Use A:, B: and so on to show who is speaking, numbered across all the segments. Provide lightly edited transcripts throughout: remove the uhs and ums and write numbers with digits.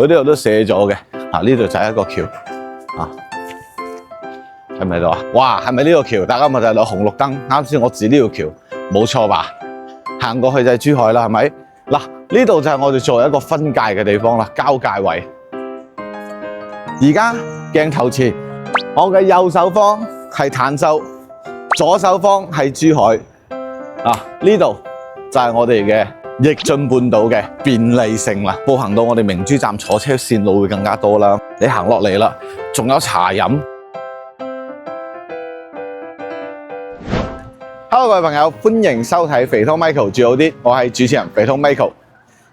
A: 佢呢度都寫咗嘅。呢度就係一個橋啊，係咪度啊？哇，係咪呢個橋？大家咪就係紅綠燈。啱先我指呢條橋，冇錯吧？行過去就係珠海啦，係咪？嗱，呢度就係我哋作為一個分界嘅地方啦，交界位。而家鏡頭前，我嘅右手方係坦洲，左手方係珠海。呢度就係我哋嘅易進半島嘅便利性啦。步行到我哋明珠站，坐車線路會更加多啦。你行落嚟啦，仲有茶飲。Hello， 各位朋友，歡迎收睇肥濤 Michael 住好啲，我係主持人肥濤 Michael。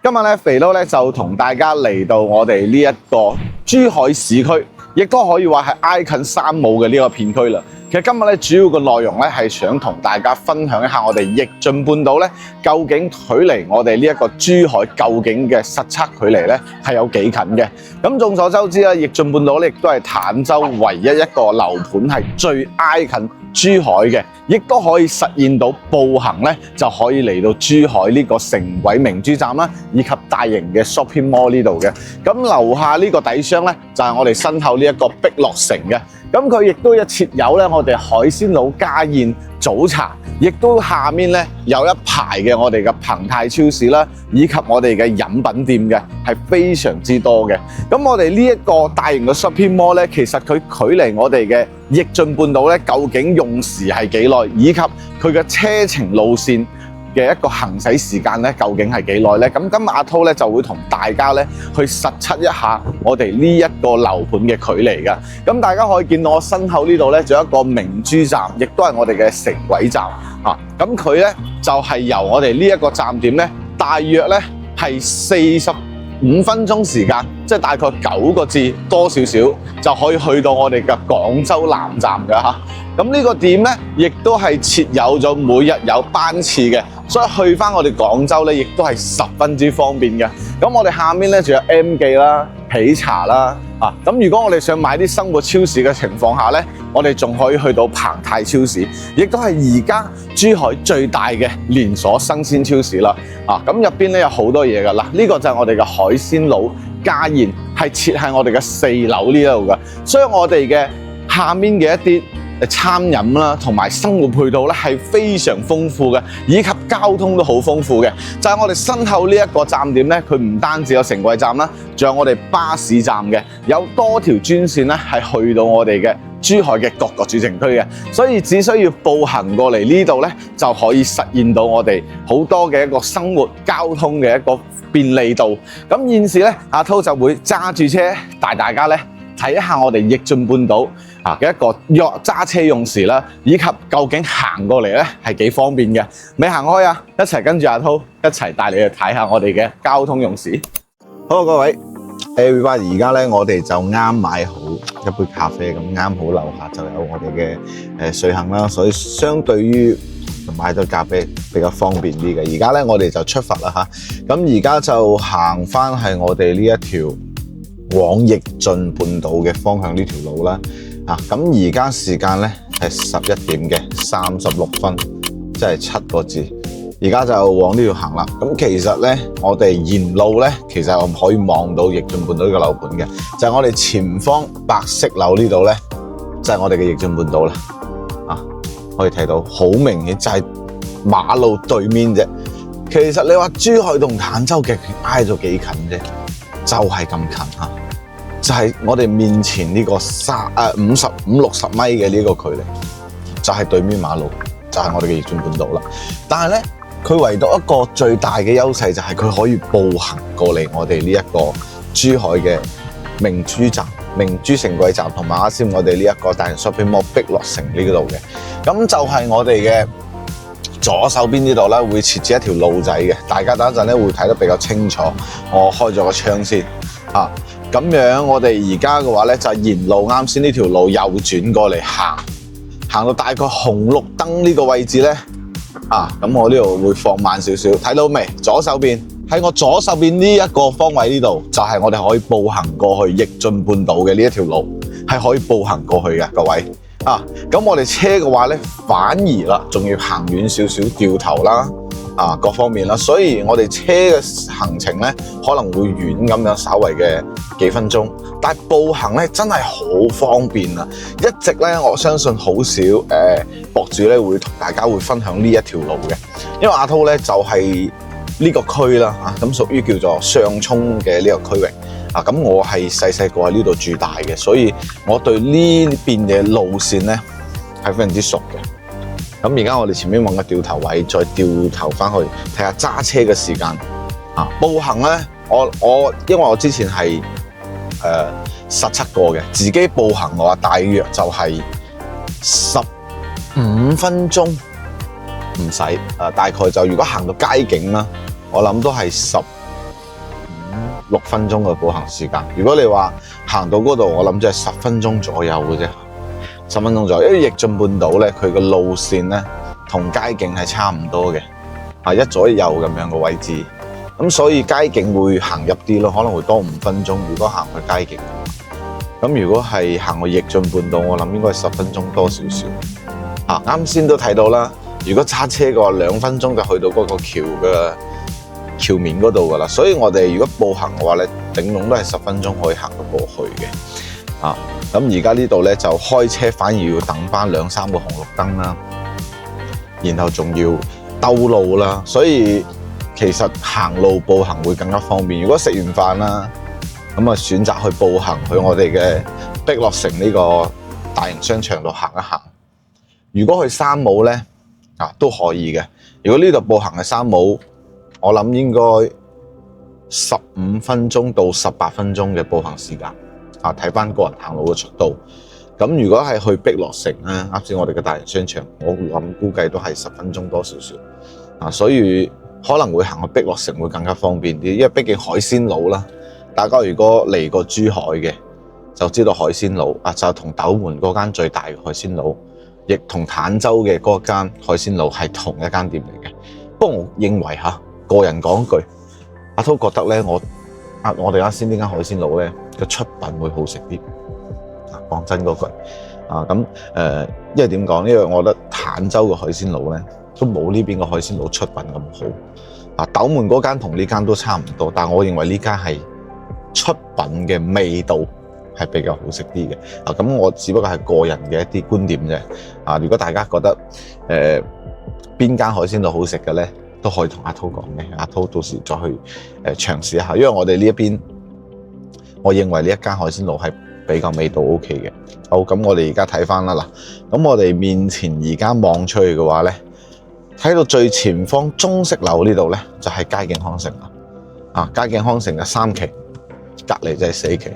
A: 今日咧，肥濤咧就同大家嚟到我哋呢一個珠海市區，亦都可以話係挨近三武嘅呢個片區啦。其實今日咧主要嘅內容咧係想同大家分享一下我哋易進半島咧究竟距離我哋呢一個珠海究竟嘅實測距離咧係有幾近嘅。咁眾所周知啦，易進半島咧亦都係坦洲唯一一個樓盤係最挨近珠海嘅，亦都可以實現到步行咧就可以嚟到珠海呢個城軌明珠站啦，以及大型嘅 shopping mall 呢度嘅。咁樓下呢個底箱咧就係我哋身後呢一個碧樂城嘅。咁佢亦都設有咧我哋海鮮佬家宴早茶，亦都下面咧有一排嘅我哋嘅彭泰超市啦，以及我哋嘅飲品店嘅，係非常之多嘅。咁我哋呢一個大型嘅 shopping mall咧，其實佢距離我哋嘅易進半島咧，究竟用時係幾耐，以及佢嘅車程路線嘅一個行駛時間咧，究竟係幾耐咧？咁今日阿濤咧就會同大家咧去實測一下我哋呢一個樓盤嘅距離㗎。咁大家可以見到我身後呢度咧，仲有一個明珠站，亦都係我哋嘅城軌站啊。咁佢咧就係由我哋呢一個站點咧，大約咧係45分鐘時間，即係大概9個字多少少就可以去到我哋嘅廣州南站嘅嚇。咁呢個點咧，亦都係設有咗每日有班次嘅，所以去翻我哋廣州咧，亦都係十分之方便嘅。咁我哋下面咧仲有 M 記啦、喜茶啦，咁如果我哋想買啲生活超市嘅情況下咧，我哋仲可以去到彭泰超市，亦都係而家珠海最大嘅連鎖生鮮超市啦。咁入邊咧有好多嘢噶啦，呢個就係我哋嘅海鮮佬家宴，係設喺我哋嘅4樓呢度噶，所以我哋嘅下面嘅一啲餐飲啦，同埋生活配套咧係非常豐富嘅，以及交通都好豐富嘅。就係我哋身後呢一個站點咧，佢唔單止有城軌站啦，仲有我哋巴士站嘅，有多條專線咧係去到我哋嘅珠海嘅各個主城區嘅，所以只需要步行過嚟呢度咧，就可以實現到我哋好多嘅一個生活交通嘅一個便利度。咁現時咧，阿濤就會揸住車帶大家咧睇一下我哋易進半島嘅一個揸車用時啦，以及究竟行過嚟咧係幾方便嘅。未行開啊，一齊跟住阿濤一齊帶你去睇下我哋嘅交通用時。好，各位 everybody， 而家咧我哋就啱買好一杯咖啡，咁啱好樓下就有我哋嘅隨行啦，所以相對於買到咖啡比較方便啲嘅。而家咧我哋就出發啦嚇，咁而家就行翻係我哋呢一條往易進半島嘅方向呢條路啦。咁而家時間咧係11點嘅36分，即係7個字。而家就往呢度行啦。咁其實咧，我哋沿路咧，其實我可以望到易進半島呢個樓盤嘅，就係我哋前方白色樓呢度咧，就係我哋嘅易進半島啦。可以睇到好明顯就係馬路對面啫。其實你話珠海同坦洲嘅挨咗幾近啫，就係咁近嚇。就係我哋面前呢個55、60米嘅呢個距離，就係對面馬路，就係我哋嘅易進半島啦。但係咧，佢唯獨一個最大嘅優勢就係佢可以步行過嚟我哋呢一個珠海嘅明珠站、明珠城軌站，同埋啱先我哋呢一個大型 shopping mall 碧樂城呢度嘅。咁就係我哋嘅左手邊呢度咧，會設置一條路仔嘅，大家等一陣咧會睇得比較清楚。我開咗個窗先咁樣我哋而家嘅話咧，就沿路啱先呢條路右轉過嚟行到大概紅綠燈呢個位置咧，咁我呢度會放慢少少，睇到未？左手邊喺我左手邊呢一個方位呢度，就係我哋可以步行過去易進半島嘅呢一條路，係可以步行過去嘅，各位。咁我哋車嘅話咧，反而啦，仲要行遠少少掉頭啦，各方面啦，所以我哋車嘅行程咧可能會遠咁樣，稍微嘅幾分鐘，但係步行咧真係好方便啊！一直咧我相信好少博主咧會同大家會分享呢一條路嘅，因為阿滔咧就係呢個區啦咁屬於叫做上涌嘅呢個區域咁我係細個喺呢度住大嘅，所以我對呢邊嘅路線咧係非常之熟嘅。咁而家我哋前面揾個掉頭位，再掉頭翻去睇下揸車嘅時間步行咧，因為我之前係實測過嘅，自己步行嘅話大約就係15分鐘唔使大概就如果行到街景啦，我諗都係15、6分鐘嘅步行時間。如果你話行到嗰度，我諗就係10分鐘左右嘅啫。10分鐘左右，因為逆進半島咧，佢個路線咧同街景係差唔多嘅，一左一右咁樣嘅位置，咁所以街景會行入啲咯，可能會多5分鐘。如果行去街景，咁如果係行去逆進半島，我諗應該係10分鐘多少少。啱先都睇到啦，如果揸車嘅話2分鐘就去到嗰個橋嘅橋面嗰度噶啦，所以我哋如果步行嘅話咧，頂籠都係10分鐘可以行到過去嘅。咁而家呢度咧就開車反而要等翻2、3個紅綠燈啦，然後仲要兜路啦，所以其實行路步行會更加方便。如果食完飯啦，咁選擇去步行去我哋嘅碧樂城呢個大型商場度行一行。如果去三武咧都可以嘅。如果呢度步行嘅三武，我諗應該15分鐘到18分鐘嘅步行時間。睇翻個人行路嘅速度，咁如果係去碧樂城咧，啱先我哋嘅大型商場，我諗估計都係10分鐘多少少，所以可能會行去碧樂城會更加方便啲，因為畢竟海鮮佬啦，大家如果嚟過珠海嘅，就知道海鮮佬就同斗門嗰間最大嘅海鮮佬，亦同坦洲嘅嗰間海鮮佬係同一間店嚟嘅。不過我認為個人講句，阿滔覺得咧，我哋啱先呢間海鮮佬咧嘅出品會好食啲。講真嗰句因為點講？因為我覺得坦洲嘅海鮮佬咧都冇呢邊嘅海鮮佬出品咁好。斗門嗰間同呢間都差唔多，但我認為呢間係出品嘅味道係比較好食啲嘅。咁我只不過係個人嘅一啲觀點啫。如果大家覺得邊間海鮮佬好食嘅咧，都可以同阿滔講嘅，阿滔到時再去嘗試一下。因為我哋呢一邊，我認為呢一間海鮮佬係比較味道 OK 嘅。好，咁我哋而家睇翻啦。咁我哋面前而家望出去嘅話咧，睇到最前方中式樓呢度咧，就係佳景康城啦。佳景康城嘅3期，隔離就係4期，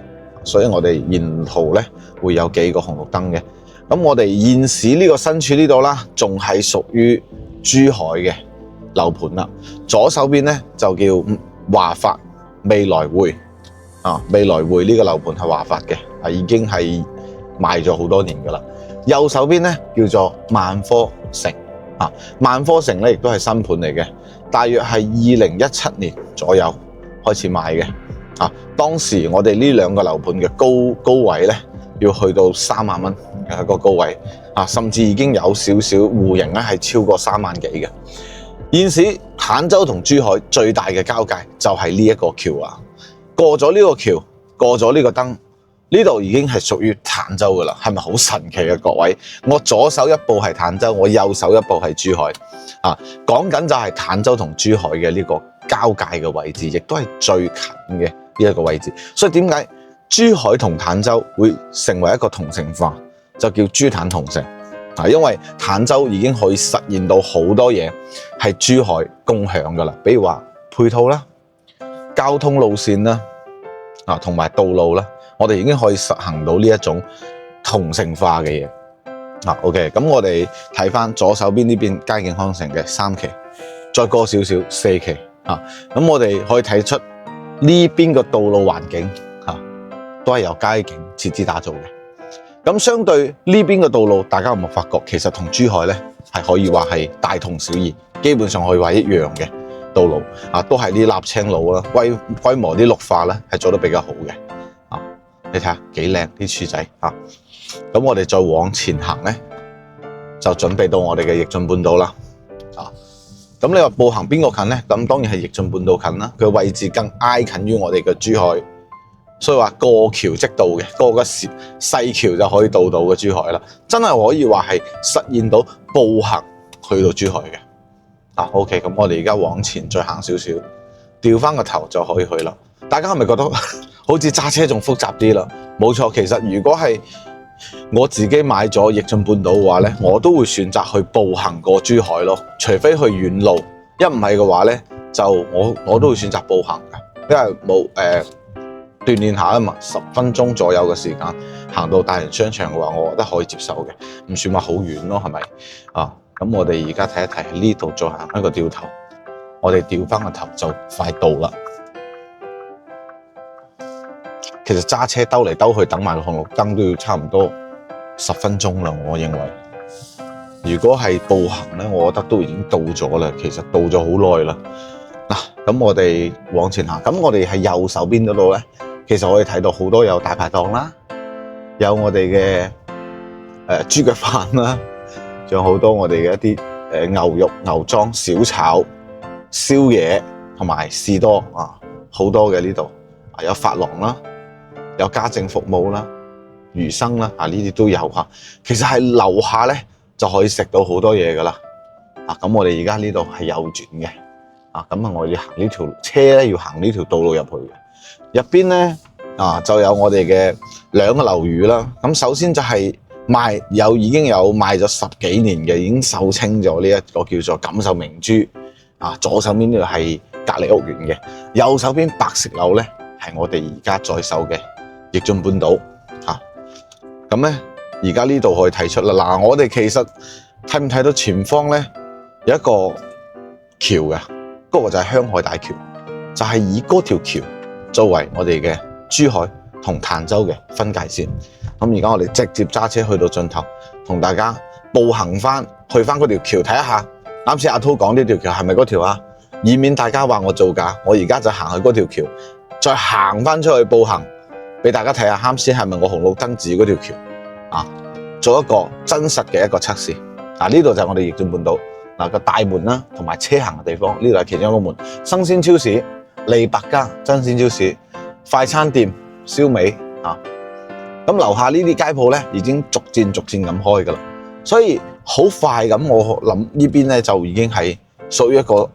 A: 所以我哋沿途咧會有幾個紅綠燈嘅。咁我哋現時呢個身處呢度啦，仲係屬於珠海嘅樓盤啦。左手邊咧就叫華發未來匯未來匯呢個樓盤係華發嘅，已經係賣咗好多年噶啦。右手邊咧叫做萬科城萬科城咧亦都係新盤嚟嘅，大約係2017年左右開始賣嘅。當時我哋呢兩個樓盤嘅高位咧，要去到3萬蚊嘅一個高位甚至已經有少少戶型咧係超過3萬幾嘅。現時坦洲同珠海最大嘅交界就係呢一個橋啊，過咗呢個橋，過咗呢個燈，呢度已經係屬於坦洲噶啦，係咪好神奇啊？各位，我左手一步係坦洲，我右手一步係珠海講緊就係坦洲同珠海嘅呢個交界嘅位置，亦都係最近嘅呢一個位置。所以點解珠海同坦洲會成為一個同城化，就叫珠坦同城因為坦洲已經可以實現到好多嘢係珠海共享噶啦，比如話配套啦、交通路線啦同埋道路啦，我哋已經可以實行到呢一種同城化嘅嘢OK， 咁我哋睇翻左手邊呢邊佳景康城嘅3期，再過少少4期咁我哋可以睇出呢邊嘅道路環境都係由佳景設置打造嘅。咁相對呢邊嘅道路，大家有冇發覺其實同珠海咧係可以話係大同小異，基本上可以話一樣嘅道路都係啲瀝青路啦，規模啲綠化咧係做得比較好嘅你睇下幾靚啲柱仔咁我哋再往前行咧，就準備到我哋嘅逆進半島啦咁你話步行邊個近呢？咁當然係逆進半島近啦，佢位置更挨近於我哋嘅珠海，所以話過橋即到嘅，過個細橋就可以到嘅珠海啦。真係可以話係實現到步行去到珠海嘅。OK， 咁我哋而家往前再行少少，調翻個頭就可以去啦。大家係咪覺得好似揸車仲複雜啲啦？冇錯，其實如果係我自己買咗逆進半島嘅話咧，我都會選擇去步行過珠海咯。除非去遠路，一唔係嘅話咧，就我都會選擇步行嘅，因為冇鍛鍊下啊嘛，10分鐘左右嘅時間行到大型商場嘅話，我覺得可以接受嘅，唔算話好遠咯，係咪啊？咁我哋而家睇一睇喺呢度再行一個掉頭，我哋掉翻個頭就快到啦。其實揸車兜嚟兜去等埋個紅綠燈都要差唔多10分鐘啦，我認為。如果係步行咧，我覺得都已經到咗啦。其實到咗好耐啦。嗱，咁我哋往前行，咁我哋喺右手邊嗰度咧，其實可以睇到好多有大排檔啦，有我哋嘅豬腳飯啦，仲有好多我哋嘅一啲牛肉、牛莊、小炒、宵夜同埋士多啊，好多嘅呢度有髮廊啦。有家政服務啦、魚生啦，呢啲都有嚇。其實係樓下咧就可以食到好多嘢噶啦。咁我哋而家呢度係右轉嘅。咁我哋行呢條車咧，要行呢條道路入去嘅。入邊咧就有我哋嘅2個樓宇啦。咁首先就係已經有賣咗10幾年嘅，已經售罄咗呢一個叫做錦繡明珠。左手邊呢度係隔離屋苑嘅，右手邊白色樓咧係我哋而家在手嘅逆進半島。咁咧而家呢度可以睇出啦。嗱，我哋其實睇唔睇到前方咧有一個橋嘅，嗰個就係香海大橋，就係以嗰條橋作為我哋嘅珠海同潭州嘅分界線。咁而家我哋直接揸車去到盡頭，同大家步行去翻嗰條橋睇一下。啱先阿濤講呢條橋係咪嗰條啊？以免大家話我造假，我而家就行去嗰條橋，再行翻出去步行，俾大家睇下啱先係咪我紅綠燈指嗰條橋做一個真實嘅一個測試。呢度就係我哋逆進半島個大門啦，同埋車行嘅地方。呢度係其中一個門，生鮮超市、利百家、真鮮超市、快餐店、燒味咁樓下呢啲街鋪咧已經逐漸咁開噶啦，所以好快咁，我諗呢邊咧就已經係屬於一個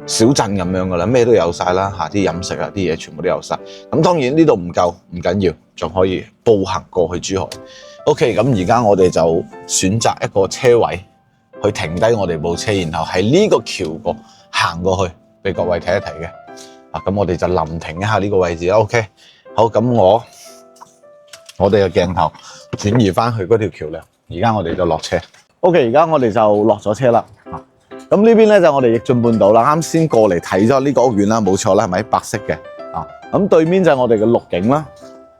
A: 小鎮咁樣噶啦，咩都有晒啦，啲飲食啲嘢全部都有晒。咁當然呢度唔夠唔緊要，仲可以步行過去珠海。OK， 咁而家我哋就選擇一個車位去停低我哋部車，然後喺呢個橋過行過去，俾各位睇一睇嘅。咁我哋就臨停一下呢個位置啦。OK， 好，咁我哋嘅鏡頭轉移翻去嗰條橋梁，而家我哋就落車。OK， 而家我哋就落咗車啦。咁呢邊咧就我哋逆進半島啦。啱先過嚟睇咗呢個屋苑啦，冇錯啦，係咪白色嘅？咁對面就係我哋嘅綠景啦，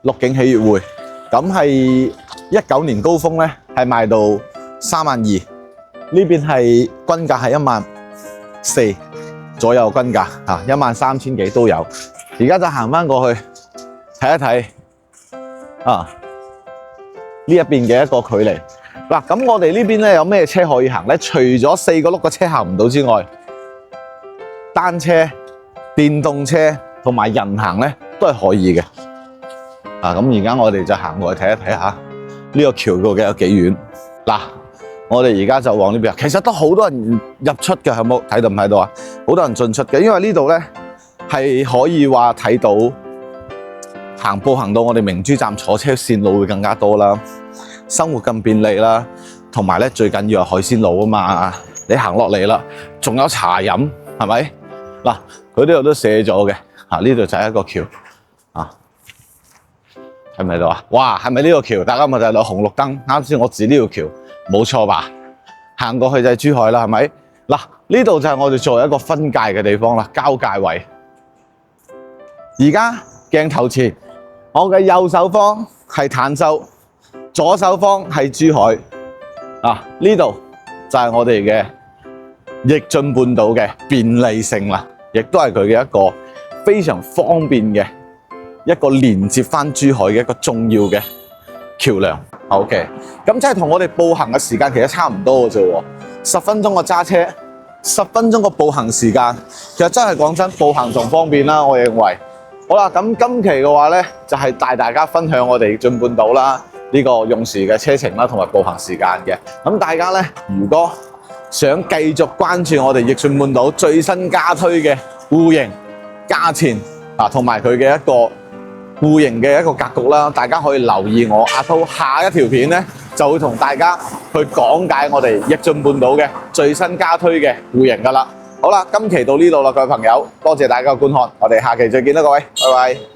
A: 綠景喜悅匯。咁係19年高峰咧，係賣到32000，呢邊係均價係14000左右均價，13000幾都有。而家就行翻過去睇一睇呢一邊嘅一個距離。嗱，咁我哋呢邊咧有咩車可以行咧？除咗4個轆嘅車行唔到之外，單車、電動車同埋人行咧都係可以嘅。咁而家我哋就行過去睇一睇下呢個橋過嘅有幾遠。嗱，我哋而家就往呢邊，其實都好多人入出嘅，有冇睇到唔睇到啊？好多人進出嘅，因為呢度咧係可以話睇到步行到我哋明珠站坐車線路會更加多啦。生活更便利啦，同埋咧最緊要係海鮮路啊嘛！你行落嚟啦，仲有茶飲，係咪？嗱，佢呢度都寫咗嘅，呢度就係一個橋，係咪度啊？哇，係咪呢個橋？大家咪就係紅綠燈，啱先我指呢條橋，冇錯吧？行過去就係珠海啦，係咪？嗱，呢度就係我哋作為一個分界嘅地方啦，交界位。而家鏡頭前，我嘅右手方係潭州。左手方係珠海，呢度就係我哋嘅逆進半島嘅便利性啦，亦都係佢嘅一個非常方便嘅一個連接翻珠海嘅一個重要嘅橋梁。OK， 咁即係同我哋步行嘅時間其實差唔多嘅啫喎，10分鐘嘅揸車10分鐘個步行時間，其實真係講真，步行仲方便啦，我認為。好啦，咁今期嘅話呢，就係帶大家分享我哋晉半島啦呢個用時嘅車程啦，同埋步行時間嘅。咁大家呢，如果想繼續關注我哋逆晉半島最新加推嘅戶型價錢啊，同埋佢嘅一個戶型嘅一個格局啦，大家可以留意我阿濤下一條片呢，就會同大家去講解我哋逆晉半島嘅最新加推嘅戶型噶啦。好啦，今期到呢度啦，各位朋友，多謝大家嘅觀看，我哋下期再見啦，各位，拜拜。